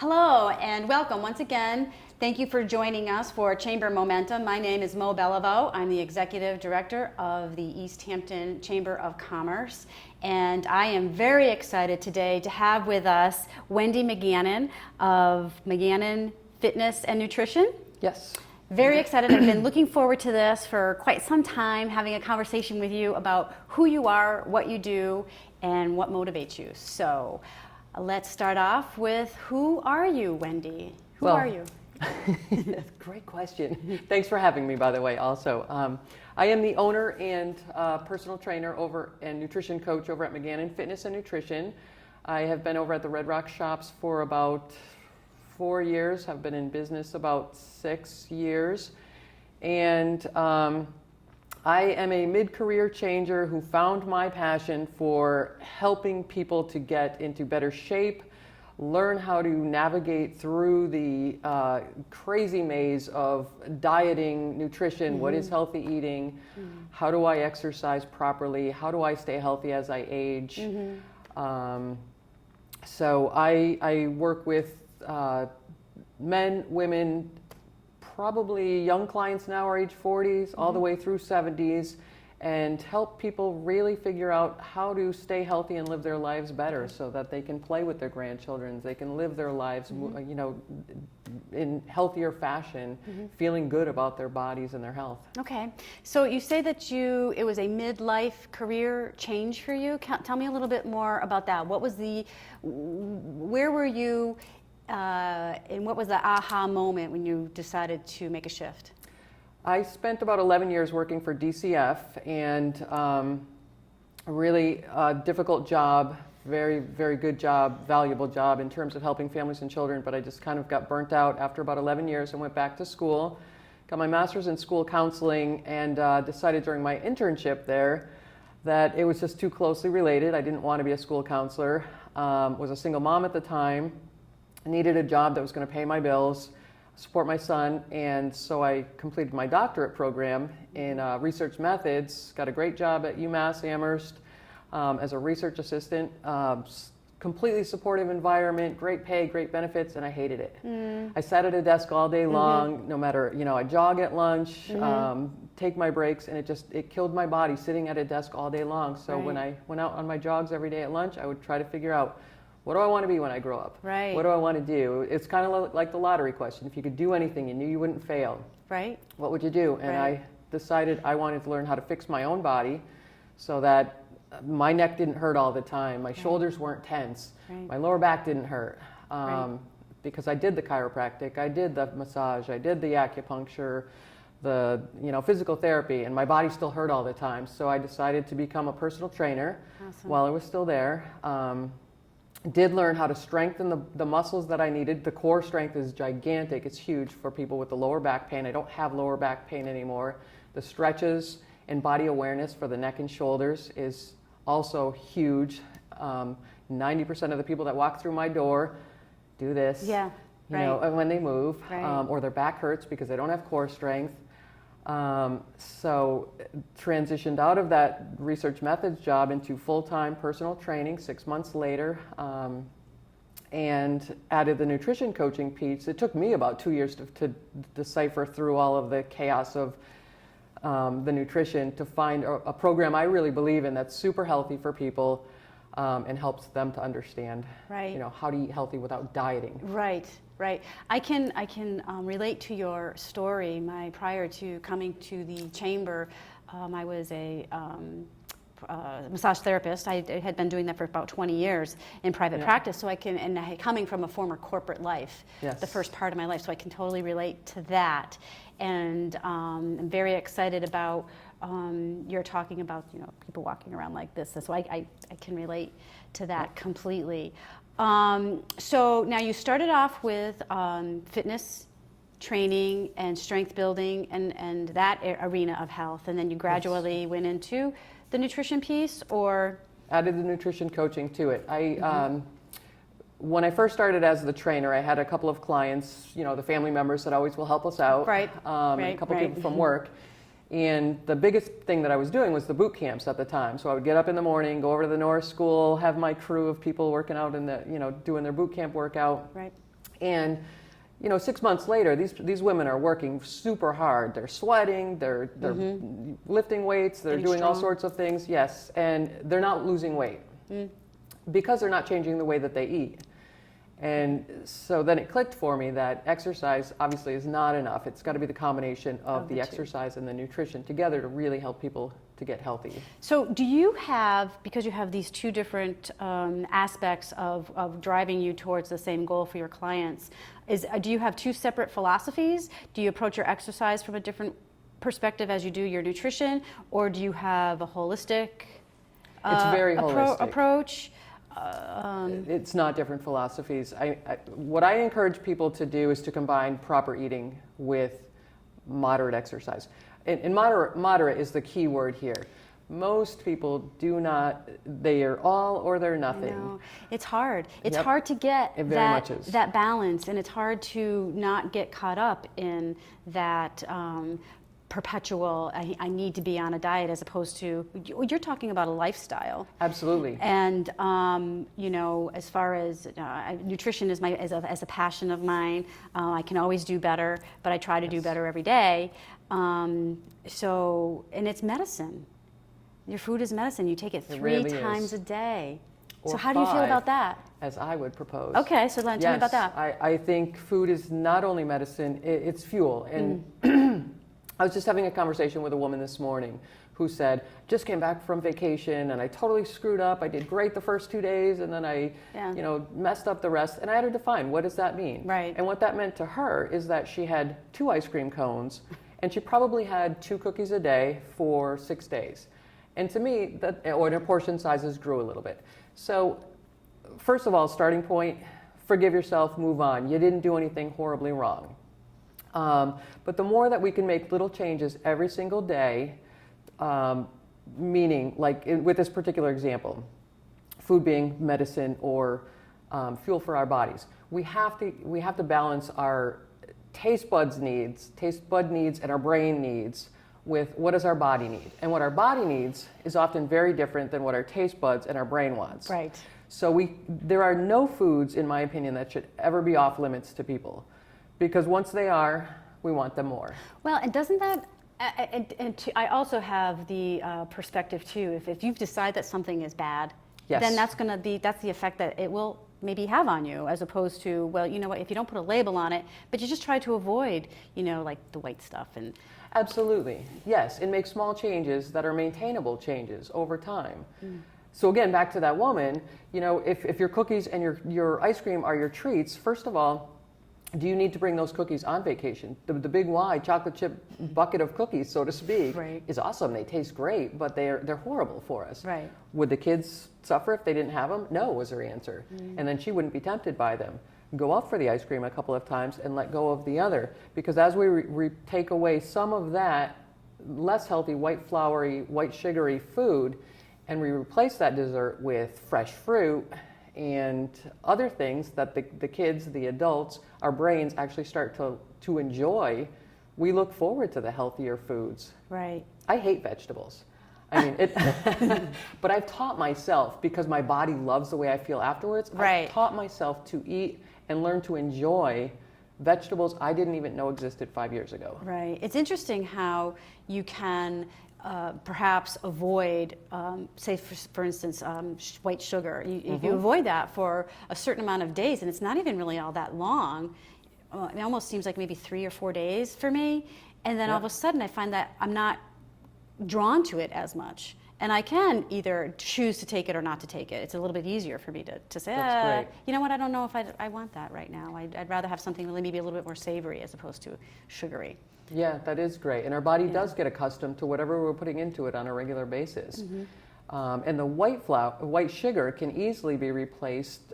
Hello and welcome once again. Thank you for joining us for Chamber Momentum. My name is Mo Beliveau. I'm the Executive Director of the East Hampton Chamber of Commerce, and I am very excited today to have with us Wendy McGannon of McGannon Fitness and Nutrition. Yes. Very excited. I've been looking forward to this for quite some time, having a conversation with you about who you are, what you do, and what motivates you. So let's start off with, who are you, Wendy? Who are you? Great question. Thanks for having me, by the way, also. I am the owner and personal trainer and nutrition coach over at McGannon Fitness and Nutrition. I have been over at the Red Rock shops for about 4 years. I've been in business about 6 years. And I am a mid-career changer who found my passion for helping people to get into better shape, learn how to navigate through the crazy maze of dieting, nutrition, what is healthy eating, how do I exercise properly, how do I stay healthy as I age. So I work with men, women, probably young clients now are age 40s, all the way through 70s, and help people really figure out how to stay healthy and live their lives better so that they can play with their grandchildren, they can live their lives, you know, in healthier fashion, feeling good about their bodies and their health. Okay. So you say that it was a midlife career change for you. Tell me a little bit more about that. Where were you, and what was the aha moment when you decided to make a shift? I spent about 11 years working for DCF, and a really difficult job, very, very good job, valuable job in terms of helping families and children, but I just kind of got burnt out after about 11 years and went back to school, got my master's in school counseling, and decided during my internship there that it was just too closely related. I didn't want to be a school counselor, was a single mom at the time, needed a job that was going to pay my bills, support my son, and so I completed my doctorate program in research methods, got a great job at UMass Amherst as a research assistant, completely supportive environment, great pay, great benefits, and I hated it. I sat at a desk all day long, no matter, you know, I jog at lunch, take my breaks, and it killed my body sitting at a desk all day long. So when I went out on my jogs every day at lunch, I would try to figure out, what do I want to be when I grow up? Right. What do I want to do? It's kind of like the lottery question. If you could do anything, you knew you wouldn't fail. Right. What would you do? And I decided I wanted to learn how to fix my own body so that my neck didn't hurt all the time. My shoulders weren't tense. My lower back didn't hurt. Because I did the chiropractic, I did the massage, I did the acupuncture, the physical therapy, and my body still hurt all the time. So I decided to become a personal trainer while I was still there. Did learn how to strengthen the muscles that I needed. The core strength is gigantic. It's huge for people with the lower back pain. I don't have lower back pain anymore. The stretches and body awareness for the neck and shoulders is also huge. 90% of the people that walk through my door do this, you know, when they move, or their back hurts because they don't have core strength. So transitioned out of that research methods job into full-time personal training 6 months later, and added the nutrition coaching piece. It took me about 2 years to decipher through all of the chaos of the nutrition to find a program I really believe in that's super healthy for people, and helps them to understand, you know, how to eat healthy without dieting. Right. I can relate to your story. Prior to coming to the chamber, I was a massage therapist. I had been doing that for about 20 years in private practice. So coming from a former corporate life, the first part of my life, so I can totally relate to that. And I'm very excited about you're talking about, you know, people walking around like this. So I can relate to that completely. So now you started off with fitness training and strength building and that arena of health, and then you gradually went into the nutrition piece, or added the nutrition coaching to it. When I first started as the trainer, I had a couple of clients, you know, the family members that always will help us out, a couple people from work. And the biggest thing that I was doing was the boot camps at the time. So I would get up in the morning, go over to the Norris School, have my crew of people working out in the, you know, doing their boot camp workout. Right. And 6 months later, these women are working super hard. They're sweating, they're lifting weights, they're Getting doing all strong. sorts of things, yes, and they're not losing weight because they're not changing the way that they eat. And so then it clicked for me that exercise obviously is not enough. It's got to be the combination of the the two. exercise and the nutrition together to really help people to get healthy. So do you have, because you have these two different aspects of driving you towards the same goal for your clients, do you have two separate philosophies? Do you approach your exercise from a different perspective as you do your nutrition, or do you have a holistic It's very holistic. approach? It's not different philosophies. What I encourage people to do is to combine proper eating with moderate exercise. And moderate is the key word here. Most people do not, they are all or they're nothing. No, it's hard. It's Yep. hard to get It very much is. that balance, and it's hard to not get caught up in that perpetual, I need to be on a diet, as opposed to, you're talking about a lifestyle. Absolutely. And as far as nutrition is as a passion of mine, I can always do better, but I try to do better every day. And it's medicine. Your food is medicine. You take it three really times is. a day. Or So how do you feel 5, about that? as I would propose. Okay, so then tell me about that. I think food is not only medicine, it's fuel. And I was just having a conversation with a woman this morning who said, just came back from vacation and I totally screwed up. I did great the first 2 days and then I messed up the rest. And I had her define, what does that mean? Right. And what that meant to her is that she had 2 ice cream cones and she probably had 2 cookies a day for 6 days. And to me, her portion sizes grew a little bit. So first of all, starting point, forgive yourself, move on. You didn't do anything horribly wrong. But the more that we can make little changes every single day, meaning like with this particular example, food being medicine or fuel for our bodies, we have to balance our taste bud needs and our brain needs with what does our body need. And what our body needs is often very different than what our taste buds and our brain wants. Right. So there are no foods, in my opinion, that should ever be off limits to people. Because once they are, we want them more. Well, and doesn't that, I also have the perspective too, if you've decided that something is bad, Yes. then that's the effect that it will maybe have on you, as opposed to, well, you know what, if you don't put a label on it, but you just try to avoid, like the white stuff. And Absolutely, yes, and make small changes that are maintainable changes over time. So again, back to that woman, if your cookies and your ice cream are your treats, first of all, do you need to bring those cookies on vacation? The big wide chocolate chip bucket of cookies, so to speak, Right. is awesome. They taste great, but they're horrible for us. Right. Would the kids suffer if they didn't have them? No, was her answer. And then she wouldn't be tempted by them. Go out for the ice cream a couple of times and let go of the other. Because as we take away some of that less healthy, white floury, white sugary food, and we replace that dessert with fresh fruit and other things that the kids, the adults, our brains actually start to enjoy, we look forward to the healthier foods. right. I hate vegetables. I mean, but I've taught myself, because my body loves the way I feel afterwards, Right. I've taught myself to eat and learn to enjoy vegetables I didn't even know existed 5 years ago. Right. It's interesting how you can perhaps avoid, say, for instance, white sugar. If you avoid that for a certain amount of days, and it's not even really all that long, it almost seems like maybe 3 or 4 days for me, and then all of a sudden I find that I'm not drawn to it as much. And I can either choose to take it or not to take it. It's a little bit easier for me to say, That's great. you know what, I don't know if I want that right now. I'd rather have something maybe a little bit more savory as opposed to sugary. Yeah, that is great. And our body does get accustomed to whatever we're putting into it on a regular basis. And the white sugar can easily be replaced,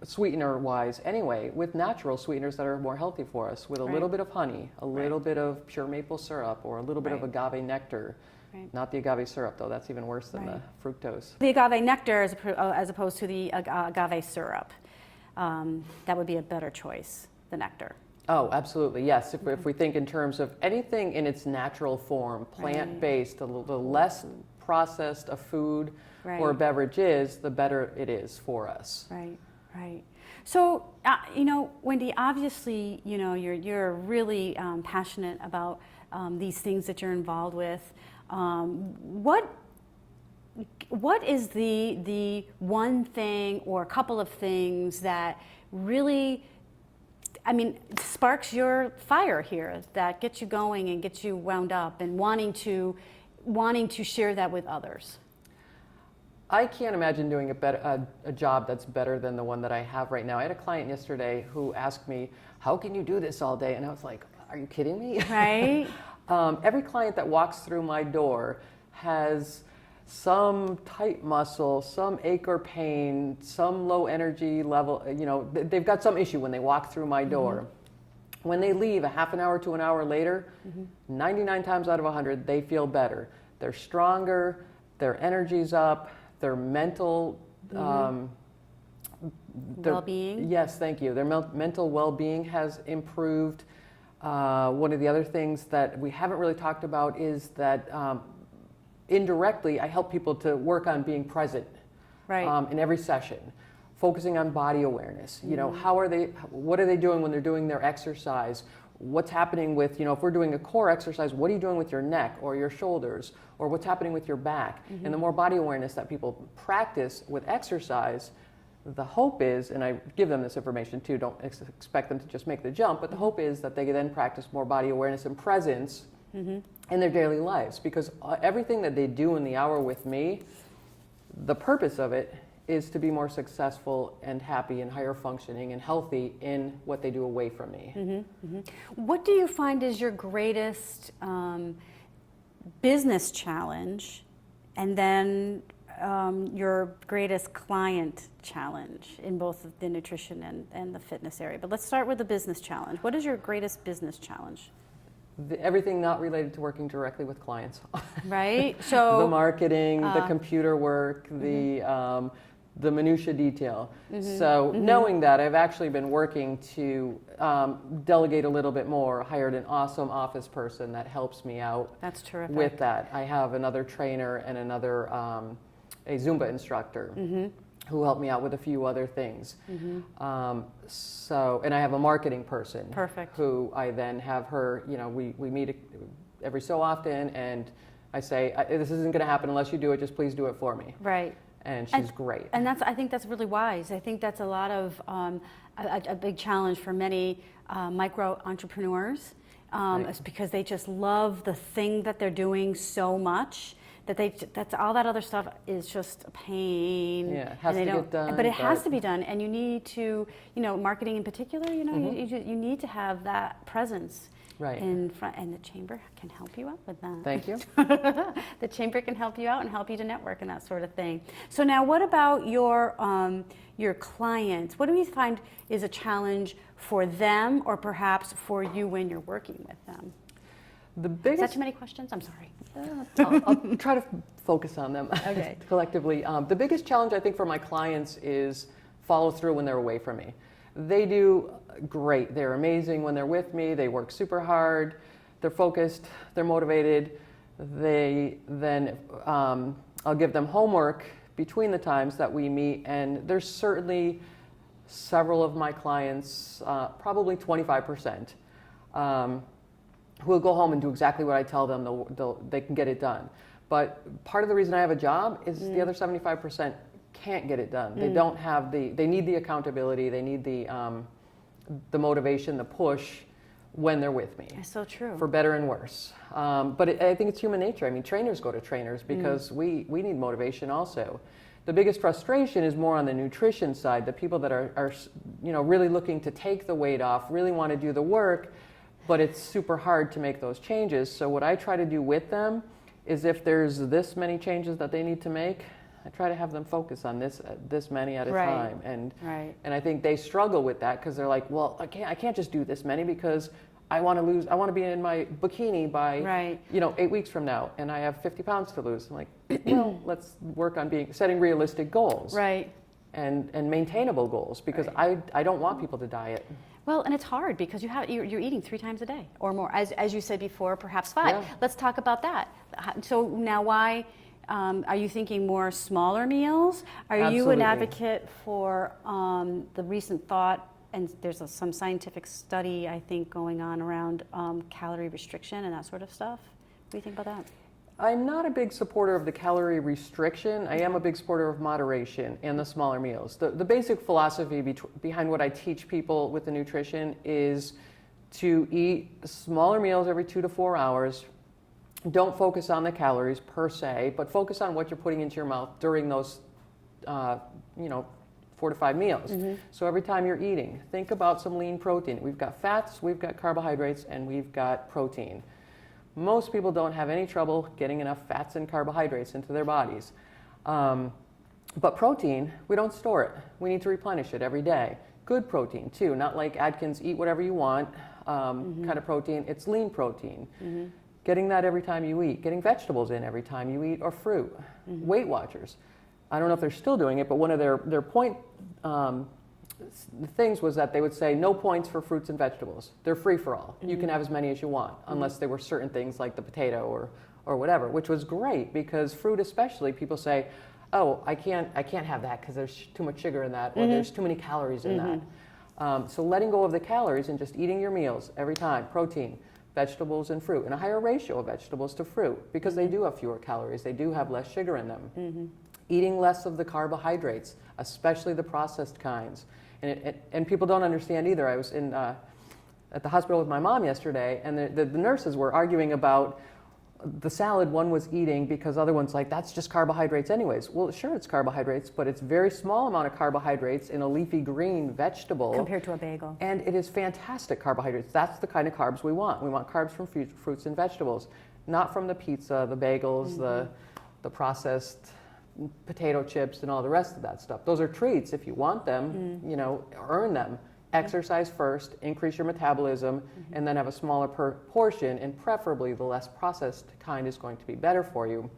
sweetener-wise anyway, with natural sweeteners that are more healthy for us, with a little bit of honey, a little bit of pure maple syrup, or a little bit of agave nectar. Right. Not the agave syrup, though. That's even worse than the fructose. The agave nectar as opposed to the agave syrup. That would be a better choice, the nectar. Oh, absolutely, yes. If we think in terms of anything in its natural form, plant-based, the less processed a food or a beverage is, the better it is for us. Right, right. So, Wendy, obviously, you're really passionate about these things that you're involved with. What is the one thing or a couple of things that really, sparks your fire here, that gets you going and gets you wound up and wanting to share that with others? I can't imagine doing a job that's better than the one that I have right now. I had a client yesterday who asked me, how can you do this all day? And I was like, are you kidding me? Right. Every client that walks through my door has some tight muscle, some ache or pain, some low energy level, they've got some issue when they walk through my door. When they leave a half an hour to an hour later, 99 times out of 100, they feel better. They're stronger, their energy's up, their mental well-being. Yes, thank you. Their mental well-being has improved. One of the other things that we haven't really talked about is that indirectly, I help people to work on being present, right, in every session, focusing on body awareness. What are they doing when they're doing their exercise? What's happening with, if we're doing a core exercise, what are you doing with your neck or your shoulders, or what's happening with your back? And the more body awareness that people practice with exercise, the hope is, and I give them this information too, don't expect them to just make the jump, but the hope is that they then practice more body awareness and presence in their daily lives, because everything that they do in the hour with me, the purpose of it is to be more successful and happy and higher functioning and healthy in what they do away from me. What do you find is your greatest business challenge, and then your greatest client challenge in both the nutrition and the fitness area? But let's start with the business challenge. What is your greatest business challenge? Everything not related to working directly with clients. Right. So the marketing, the computer work, the minutia detail. So knowing that, I've actually been working to delegate a little bit more. Hired an awesome office person that helps me out. That's terrific. With that, I have another trainer and another a Zumba instructor who help me out with a few other things. And I have a marketing person. Perfect. Who I then have her, we meet every so often, and I say, this isn't going to happen unless you do it, just please do it for me. Right. And she's great. And I think that's really wise. I think that's a lot of, a big challenge for many micro entrepreneurs, is because they just love the thing that they're doing so much that's all that other stuff is just a pain. Yeah, it has to get done. But it has to be done, and you need to, marketing in particular, you need to have that presence. Right. In front, and the chamber can help you out with that. Thank you. The chamber can help you out and help you to network and that sort of thing. So now, what about your clients? What do you find is a challenge for them, or perhaps for you when you're working with them? The biggest. Is that too many questions? I'm sorry. I'll try to focus on them. Okay. Collectively. The biggest challenge I think for my clients is follow through when they're away from me. They do great. They're amazing when they're with me. They work super hard. They're focused. They're motivated. They then, I'll give them homework between the times that we meet, and there's certainly several of my clients, probably 25%, who will go home and do exactly what I tell them. They can get it done. But part of the reason I have a job is the other 75% can't get it done. They don't have they need the accountability, they need the motivation, the push when they're with me. It's so true. For better and worse. But I think it's human nature. I mean, trainers go to trainers because we need motivation also. The biggest frustration is more on the nutrition side, the people that are really looking to take the weight off, really want to do the work, but it's super hard to make those changes. So what I try to do with them is, if there's this many changes that they need to make, I try to have them focus on this many at a time, and I think they struggle with that because they're like, well, I can't just do this many because I want to be in my bikini by 8 weeks from now, and I have 50 pounds to lose. I'm like, well, let's work on setting realistic goals, and maintainable goals, because I don't want people to diet. Well, and it's hard because you're eating 3 times a day or more, as you said before, perhaps 5. Yeah. Let's talk about that. So now, why Are you thinking more smaller meals? Are you Absolutely. an advocate for the recent thought, and there's some scientific study, I think, going on around calorie restriction and that sort of stuff? What do you think about that? I'm not a big supporter of the calorie restriction. I am a big supporter of moderation and the smaller meals. The basic philosophy behind what I teach people with the nutrition is to eat smaller meals every 2 to 4 hours. Don't focus on the calories per se, but focus on what you're putting into your mouth during those, 4 to 5 meals. So every time you're eating, think about some lean protein. We've got fats, we've got carbohydrates, and we've got protein. Most people don't have any trouble getting enough fats and carbohydrates into their bodies. But protein, we don't store it. We need to replenish it every day. Good protein too, not like Atkins, eat whatever you want kind of protein. It's lean protein. Getting that every time you eat. Getting vegetables in every time you eat, or fruit. Weight Watchers. I don't know if they're still doing it, but one of their point things was that they would say no points for fruits and vegetables. They're free for all. You can have as many as you want, unless they were certain things like the potato or whatever, which was great because fruit especially, people say, oh, I can't have that because there's too much sugar in that, or there's too many calories in that. So letting go of the calories and just eating your meals every time, protein, vegetables and fruit, and a higher ratio of vegetables to fruit because they do have fewer calories, they do have less sugar in them. Eating less of the carbohydrates, especially the processed kinds. And people don't understand either. I was at the hospital with my mom yesterday, and the nurses were arguing about the salad one was eating because other one's like, that's just carbohydrates anyways. Well, sure, it's carbohydrates, but it's very small amount of carbohydrates in a leafy green vegetable. Compared to a bagel. And it is fantastic carbohydrates. That's the kind of carbs we want. We want carbs from fruits and vegetables, not from the pizza, the bagels, the processed potato chips and all the rest of that stuff. Those are treats if you want them, earn them. Exercise first, increase your metabolism, and then have a smaller portion, and preferably the less processed kind is going to be better for you.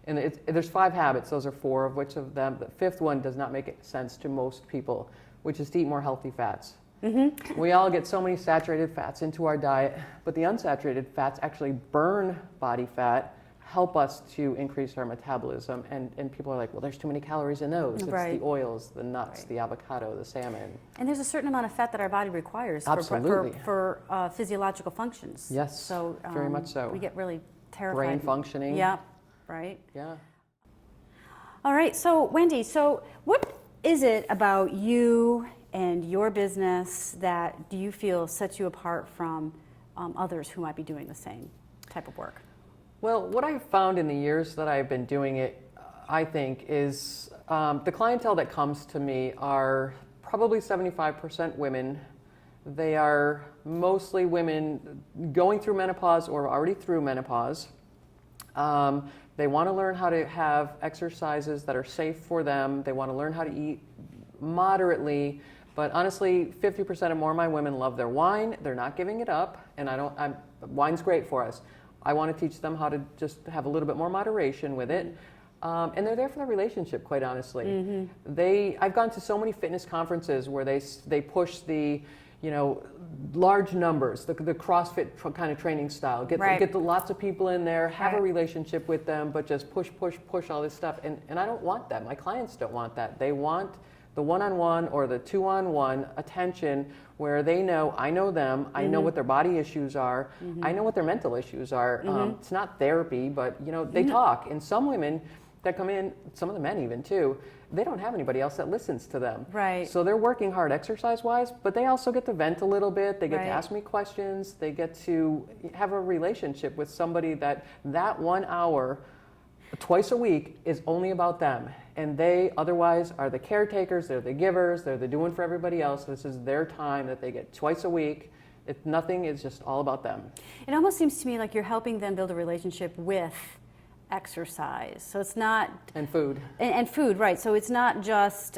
And there's 5 habits, those are 4 of which of them, the 5th one does not make sense to most people, which is to eat more healthy fats. We all get so many saturated fats into our diet, but the unsaturated fats actually burn body fat, help us to increase our metabolism, and people are like, well, there's too many calories in those. Right. It's the oils, the nuts, the avocado, the salmon. And there's a certain amount of fat that our body requires Absolutely. for physiological functions. Yes, so very much so. We get really terrified. Brain functioning. Yeah, right. Yeah. All right, so Wendy, so what is it about you and your business that do you feel sets you apart from others who might be doing the same type of work? Well, what I've found in the years that I've been doing it, I think, is the clientele that comes to me are probably 75% women. They are mostly women going through menopause or already through menopause. They want to learn how to have exercises that are safe for them. They want to learn how to eat moderately. But honestly, 50% or more of my women love their wine. They're not giving it up, and wine's great for us. I want to teach them how to just have a little bit more moderation with it. And they're there for the relationship, quite honestly. I've gone to so many fitness conferences where they push the, large numbers, the CrossFit kind of training style. Get the lots of people in there, have a relationship with them, but just push all this stuff. And I don't want that. My clients don't want that. They want the one-on-one or the two-on-one attention where they know, I know them, I know what their body issues are, I know what their mental issues are. It's not therapy, but they talk. And some women that come in, some of the men even too, they don't have anybody else that listens to them. Right. So they're working hard exercise-wise, but they also get to vent a little bit, they get to ask me questions, they get to have a relationship with somebody that 1 hour twice a week is only about them. And they otherwise are the caretakers, they're the givers, they're the doing for everybody else. This is their time that they get twice a week. Nothing is just all about them. It almost seems to me like you're helping them build a relationship with exercise. So it's not... And food. And food, right. So it's not just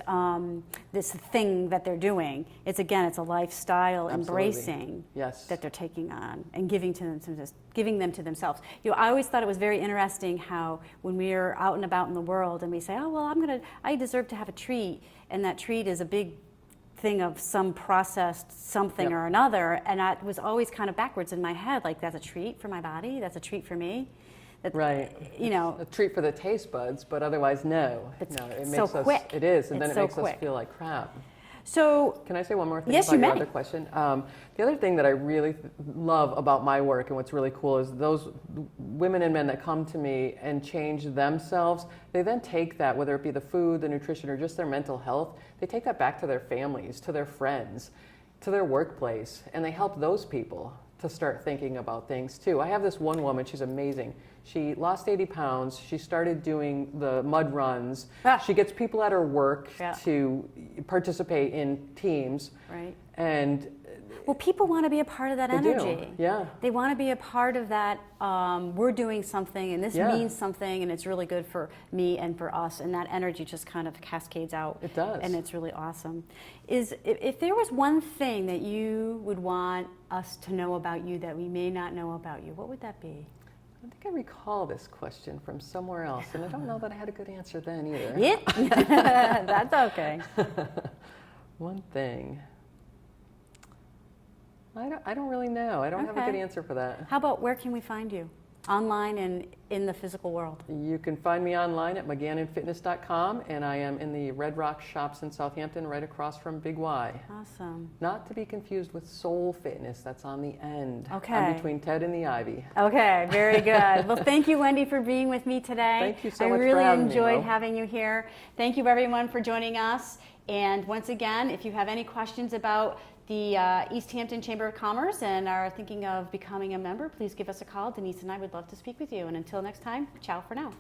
this thing that they're doing. It's a lifestyle embracing that they're taking on and giving them to themselves. I always thought it was very interesting how when we're out and about in the world and we say, oh, well, I deserve to have a treat, and that treat is a big thing of some processed something or another, and I was always kind of backwards in my head, like that's a treat for my body, that's a treat for me. That, Right. You know, A treat for the taste buds, but otherwise, no. It's no, it so makes us, quick. It is, and It's then it so makes quick. us feel like crap. so Can I say one more thing Yes, about you your may. other question? The other thing that I really love about my work and what's really cool is those women and men that come to me and change themselves, they then take that, whether it be the food, the nutrition, or just their mental health, they take that back to their families, to their friends, to their workplace, and they help those people to start thinking about things too. I have this one woman, she's amazing. She lost 80 pounds. She started doing the mud runs. Ah. She gets people at her work Yeah. to participate in teams. right. And Well, people want to be a part of that they energy. do. Yeah. They want to be a part of that. We're doing something, and this Yeah. means something, and it's really good for me and for us. And that energy just kind of cascades out. It does. And it's really awesome. If there was one thing that you would want us to know about you that we may not know about you, what would that be? I think I recall this question from somewhere else, and I don't know that I had a good answer then either. Yeah, that's okay. One thing. I don't really know. I don't have a good Okay. answer for that. How about where can we find you? Online and in the physical world. You can find me online at McGannonFitness.com, and I am in the Red Rock Shops in Southampton, right across from Big Y. Awesome. Not to be confused with Soul Fitness, that's on the end. Okay. I'm between Ted and the Ivy. Okay, very good. Well, thank you, Wendy, for being with me today. Thank you so I much for really having me, enjoyed Mo. having you here. Thank you, everyone, for joining us. And once again, if you have any questions about the East Hampton Chamber of Commerce and are thinking of becoming a member, please give us a call. Denise and I would love to speak with you. And until next time, ciao for now.